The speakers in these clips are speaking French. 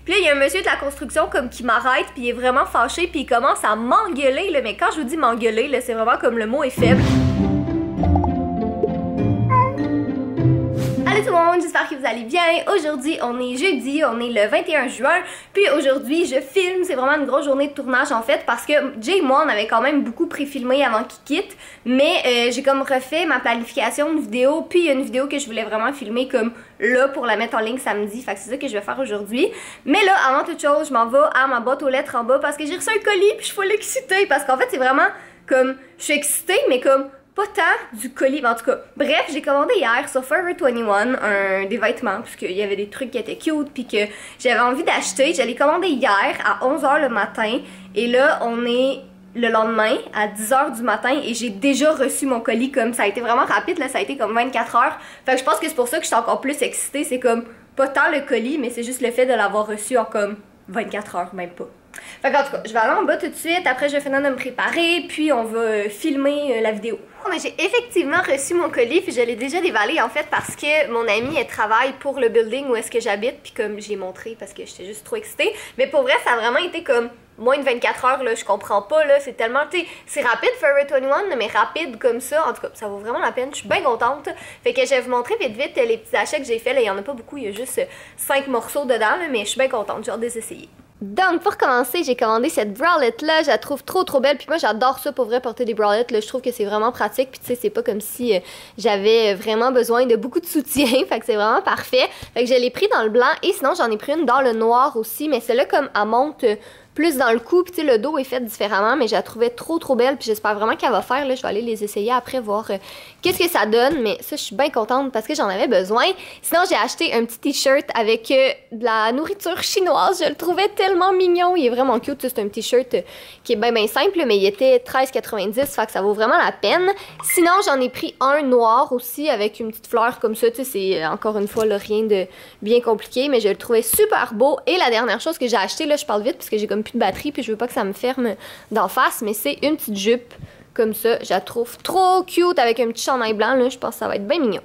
Puis là, il y a un monsieur de la construction comme qui m'arrête, puis il est vraiment fâché, puis il commence à m'engueuler, là. Mais quand je vous dis m'engueuler, là, c'est vraiment comme le mot est faible. Allô tout le monde, j'espère que vous allez bien. Aujourd'hui, on est jeudi, on est le 21 juin. Puis aujourd'hui, je filme. C'est vraiment une grosse journée de tournage en fait parce que Jay et moi, on avait quand même beaucoup pré-filmé avant qu'il quitte. Mais j'ai comme refait ma planification de vidéo. Puis il y a une vidéo que je voulais vraiment filmer comme là pour la mettre en ligne samedi. Fait que c'est ça que je vais faire aujourd'hui. Mais là, avant toute chose, je m'en vais à ma boîte aux lettres en bas parce que j'ai reçu un colis. Puis je suis full excitée parce qu'en fait, c'est vraiment comme... Je suis excitée, mais comme... pas tant du colis, mais en tout cas. Bref, j'ai commandé hier sur Forever 21 des vêtements, parce qu'il y avait des trucs qui étaient cute, puis que j'avais envie d'acheter. Je l'ai commandé hier à 11h le matin, et là, on est le lendemain à 10h du matin, et j'ai déjà reçu mon colis, comme ça a été vraiment rapide, là, ça a été comme 24 heures. Fait que je pense que c'est pour ça que je suis encore plus excitée, c'est comme pas tant le colis, mais c'est juste le fait de l'avoir reçu en comme 24 heures, même pas. Fait qu'en tout cas, je vais aller en bas tout de suite, après je vais finir de me préparer, puis on va filmer la vidéo. Mais j'ai effectivement reçu mon colis, puis je l'ai déjà déballé en fait parce que mon amie elle travaille pour le building où est-ce que j'habite, puis comme j'ai montré parce que j'étais juste trop excitée. Mais pour vrai, ça a vraiment été comme moins de 24 heures, là, je comprends pas, là, c'est tellement, tu sais, c'est rapide Forever 21, mais rapide comme ça, en tout cas, ça vaut vraiment la peine, je suis bien contente. Fait que je vais vous montrer vite vite les petits achats que j'ai fait, là, il y en a pas beaucoup, il y a juste 5 morceaux dedans, là, mais je suis bien contente, j'ai hâte de les essayer. Donc pour commencer, j'ai commandé cette bralette là, je la trouve trop belle, puis moi j'adore ça pour vrai porter des bralettes là, je trouve que c'est vraiment pratique, puis tu sais c'est pas comme si j'avais vraiment besoin de beaucoup de soutien, fait que c'est vraiment parfait. Fait que je l'ai pris dans le blanc et sinon j'en ai pris une dans le noir aussi, mais celle-là comme elle monte plus dans le cou, puis tu sais le dos est fait différemment, mais je la trouvais trop belle, puis j'espère vraiment qu'elle va faire là, je vais aller les essayer après voir qu'est-ce que ça donne, mais ça je suis bien contente parce que j'en avais besoin. Sinon j'ai acheté un petit t-shirt avec de la nourriture chinoise, je le trouvais tellement mignon, il est vraiment cute, c'est un t-shirt qui est bien simple, mais il était 13,90, fait que ça vaut vraiment la peine. Sinon j'en ai pris un noir aussi avec une petite fleur comme ça, tu sais c'est encore une fois là, rien de bien compliqué, mais je le trouvais super beau. Et la dernière chose que j'ai acheté, là je parle vite parce que j'ai comme plus de batterie puis je veux pas que ça me ferme d'en face, mais c'est une petite jupe comme ça, je la trouve trop cute avec un petit chandail blanc là, je pense que ça va être bien mignon.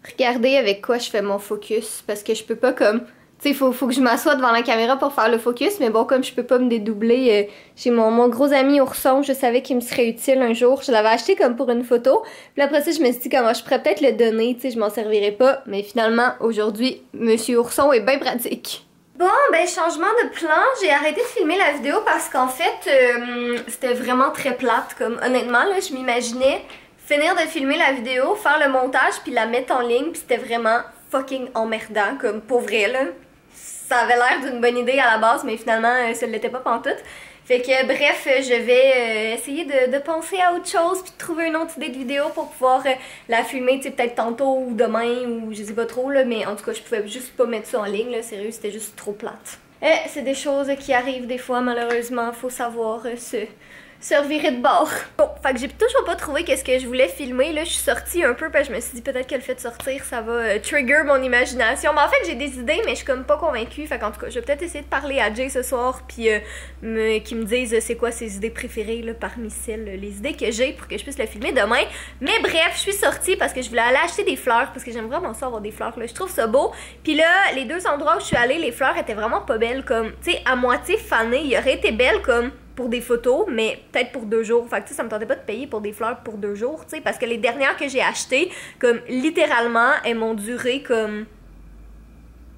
Regardez avec quoi je fais mon focus parce que je peux pas comme, tu sais faut que je m'assoie devant la caméra pour faire le focus, mais bon comme je peux pas me dédoubler, j'ai mon gros ami ourson, je savais qu'il me serait utile un jour, je l'avais acheté comme pour une photo, puis après ça je me suis dit comment je pourrais peut-être le donner, tu sais je m'en servirais pas, mais finalement aujourd'hui monsieur ourson est bien pratique. Bon, ben changement de plan, j'ai arrêté de filmer la vidéo parce qu'en fait, c'était vraiment très plate, comme honnêtement, là, je m'imaginais finir de filmer la vidéo, faire le montage, puis la mettre en ligne, puis c'était vraiment fucking emmerdant, comme pour vrai, là. Ça avait l'air d'une bonne idée à la base, mais finalement, ça ne l'était pas pantoute. Fait que bref, je vais essayer de penser à autre chose puis de trouver une autre idée de vidéo pour pouvoir la filmer, tu sais, peut-être tantôt ou demain ou je sais pas trop là, mais en tout cas, je pouvais juste pas mettre ça en ligne là, sérieux, c'était juste trop plate. C'est des choses qui arrivent des fois malheureusement, faut savoir se revirer de bord. Bon, fait que j'ai toujours pas trouvé qu'est-ce que je voulais filmer. Là, je suis sortie un peu parce que je me suis dit peut-être que le fait de sortir, ça va trigger mon imagination. Mais en fait, j'ai des idées, mais je suis comme pas convaincue. Fait qu'en tout cas, je vais peut-être essayer de parler à Jay ce soir, puis qu'il me dise c'est quoi ses idées préférées là, parmi celles, les idées que j'ai pour que je puisse le filmer demain. Mais bref, je suis sortie parce que je voulais aller acheter des fleurs, parce que j'aime vraiment ça avoir des fleurs. Là. Je trouve ça beau. Puis là, les deux endroits où je suis allée, les fleurs étaient vraiment pas belles, comme, tu sais, à moitié fanées. Il aurait été belle comme pour des photos, mais peut-être pour 2 jours. Fait que tu sais, ça me tentait pas de payer pour des fleurs pour 2 jours, tu sais, parce que les dernières que j'ai achetées, comme littéralement, elles m'ont duré comme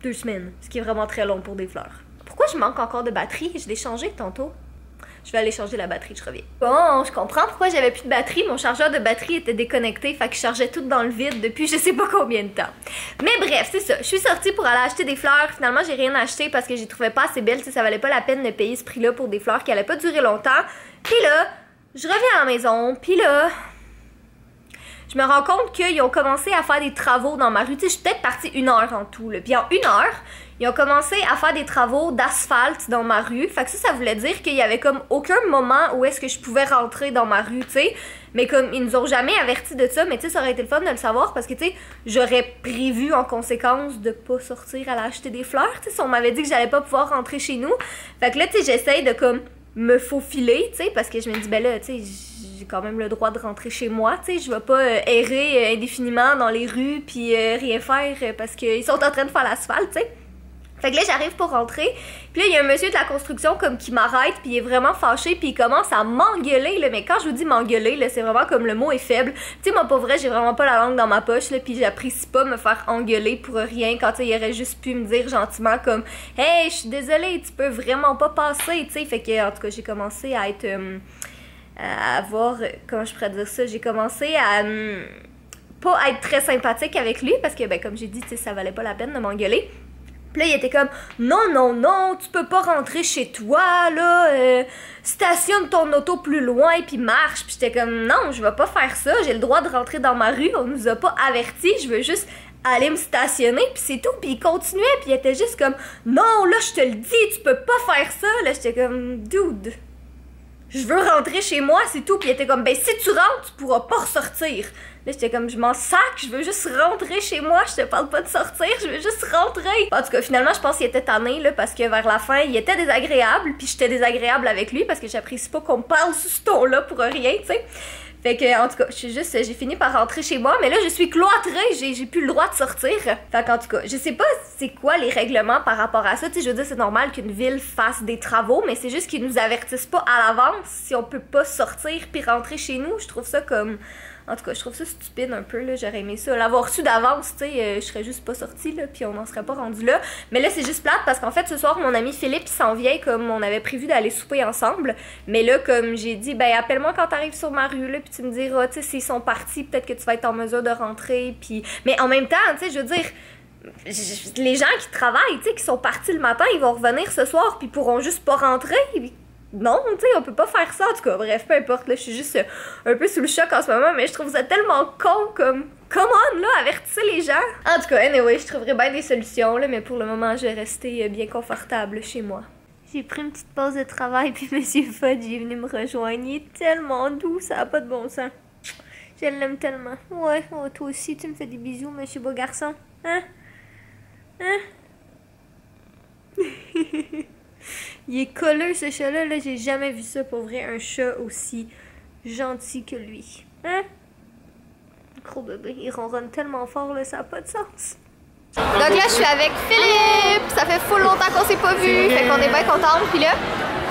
2 semaines, ce qui est vraiment très long pour des fleurs. Pourquoi je manque encore de batterie? Je l'ai changé tantôt. Je vais aller changer la batterie, je reviens. Bon, je comprends pourquoi j'avais plus de batterie. Mon chargeur de batterie était déconnecté, fait que je chargeais tout dans le vide depuis je sais pas combien de temps. Mais bref, c'est ça. Je suis sortie pour aller acheter des fleurs. Finalement, j'ai rien acheté parce que j'y trouvais pas assez belles. Tu sais, ça valait pas la peine de payer ce prix-là pour des fleurs qui allaient pas durer longtemps. Puis là, je reviens à la maison, puis là... je me rends compte qu'ils ont commencé à faire des travaux dans ma rue. Tu sais, je suis peut-être partie 1 heure en tout, là. Puis en 1 heure... ils ont commencé à faire des travaux d'asphalte dans ma rue. Fait que ça voulait dire qu'il y avait comme aucun moment où est-ce que je pouvais rentrer dans ma rue, tu sais. Mais comme ils nous ont jamais avertis de ça, mais tu sais, ça aurait été le fun de le savoir parce que tu sais, j'aurais prévu en conséquence de pas sortir aller acheter des fleurs, tu sais, si on m'avait dit que j'allais pas pouvoir rentrer chez nous. Fait que là, tu sais, j'essaye de comme me faufiler, tu sais, parce que je me dis, ben là, tu sais, j'ai quand même le droit de rentrer chez moi, tu sais, je vais pas errer indéfiniment dans les rues puis rien faire parce qu'ils sont en train de faire l'asphalte, tu sais. Fait que là, j'arrive pour rentrer, puis là, il y a un monsieur de la construction comme qui m'arrête, puis il est vraiment fâché, puis il commence à m'engueuler, là. Mais quand je vous dis m'engueuler, là, c'est vraiment comme le mot est faible. Tu sais, moi, pour vrai, j'ai vraiment pas la langue dans ma poche, là, puis j'apprécie pas me faire engueuler pour rien, quand, tu sais, il aurait juste pu me dire gentiment comme « Hey, je suis désolée, tu peux vraiment pas passer, tu sais. » Fait que, en tout cas, j'ai commencé à être... à avoir... Comment je pourrais dire ça? J'ai commencé à... pas être très sympathique avec lui, parce que, ben, comme j'ai dit, tu sais, ça valait pas la peine de m'engueuler. Puis là, il était comme « Non, non, non, tu peux pas rentrer chez toi, là, stationne ton auto plus loin, puis marche. » Puis j'étais comme « Non, je vais pas faire ça, j'ai le droit de rentrer dans ma rue, on nous a pas avertis, je veux juste aller me stationner, puis c'est tout. » Puis il continuait, puis il était juste comme « Non, là, je te le dis, tu peux pas faire ça. » Là, j'étais comme « Dude, je veux rentrer chez moi, c'est tout. » Puis il était comme « Ben, si tu rentres, tu pourras pas ressortir. » Là, j'étais comme, je m'en sac, je veux juste rentrer chez moi, je te parle pas de sortir, je veux juste rentrer. En tout cas, finalement, je pense qu'il était tanné, là, parce que vers la fin, il était désagréable, puis j'étais désagréable avec lui, parce que j'apprécie pas qu'on me parle sous ce ton-là pour rien, tu sais. Fait que, en tout cas, j'ai fini par rentrer chez moi, mais là, je suis cloîtrée, j'ai plus le droit de sortir. Fait qu'en tout cas, je sais pas c'est quoi les règlements par rapport à ça, tu sais, je veux dire, c'est normal qu'une ville fasse des travaux, mais c'est juste qu'ils nous avertissent pas à l'avance si on peut pas sortir puis rentrer chez nous. Je trouve ça comme... En tout cas, je trouve ça stupide un peu, là, j'aurais aimé ça. L'avoir su d'avance, tu sais, je serais juste pas sortie, là, puis on n'en serait pas rendu là. Mais là, c'est juste plate parce qu'en fait, ce soir, mon ami Philippe s'en vient comme on avait prévu d'aller souper ensemble. Mais là, comme j'ai dit, ben, appelle-moi quand t'arrives sur ma rue, là, puis tu me diras, tu sais, s'ils sont partis, peut-être que tu vas être en mesure de rentrer, puis... Mais en même temps, tu sais, je veux dire... Les gens qui travaillent, tu sais, qui sont partis le matin, ils vont revenir ce soir, puis pourront juste pas rentrer, non, tu sais, on peut pas faire ça. En tout cas, bref, peu importe, là, je suis juste un peu sous le choc en ce moment, mais je trouve ça tellement con, comme... Come on, là, avertissez les gens. En tout cas, anyway, je trouverai bien des solutions, là, mais pour le moment, je vais rester bien confortable chez moi. J'ai pris une petite pause de travail, puis Monsieur Fudge est venu me rejoindre. Il est tellement doux, ça a pas de bon sens. Je l'aime tellement. Ouais, oh, toi aussi, tu me fais des bisous, Monsieur Beau Garçon. Hein? Hein? Il est colleux ce chat-là, là, j'ai jamais vu ça pour vrai, un chat aussi gentil que lui. Hein? Gros bébé, il ronronne tellement fort, là, ça n'a pas de sens. Donc là, je suis avec Philippe, ça fait full longtemps qu'on s'est pas vu, fait qu'on est bien contente. Puis là,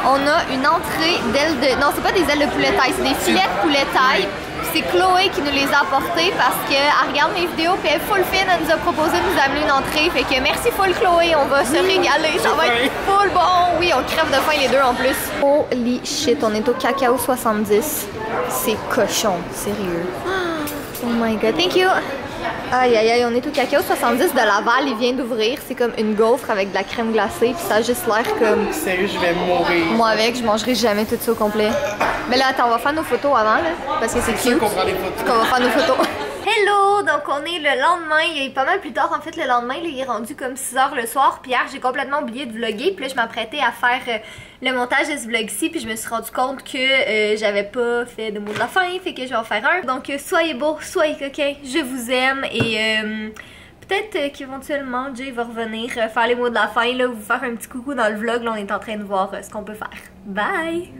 on a une entrée d'ailes de... Non, c'est pas des ailes de poulet taille, c'est des filets de poulet taille. C'est Chloé qui nous les a apportés parce qu'elle regarde mes vidéos puis elle est full fine, elle nous a proposé de nous amener une entrée. Fait que merci full Chloé, on va se régaler, ça va être full bon. Oui, on crève de faim les deux en plus. Holy shit, on est au Cacao 70. C'est cochon, sérieux. Oh my god, thank you. Aïe aïe aïe, on est au Cacao 70 de Laval, il vient d'ouvrir. C'est comme une gaufre avec de la crème glacée, puis ça a juste l'air comme... Sérieux, je vais mourir. Moi avec, je mangerai jamais tout ça au complet. Mais là, attends, on va faire nos photos avant, là, parce que c'est cute. qu'on prend les photos. On va faire nos photos. Hello! Donc on est le lendemain, il est pas mal plus tard en fait le lendemain, là, il est rendu comme 6h le soir, puis hier j'ai complètement oublié de vlogger, puis là je m'apprêtais à faire le montage de ce vlog-ci, puis je me suis rendu compte que j'avais pas fait de mot de la fin, fait que je vais en faire un. Donc soyez beaux, soyez coquins, je vous aime, et peut-être qu'éventuellement Jay va revenir faire les mots de la fin, là, vous faire un petit coucou dans le vlog, là on est en train de voir ce qu'on peut faire. Bye!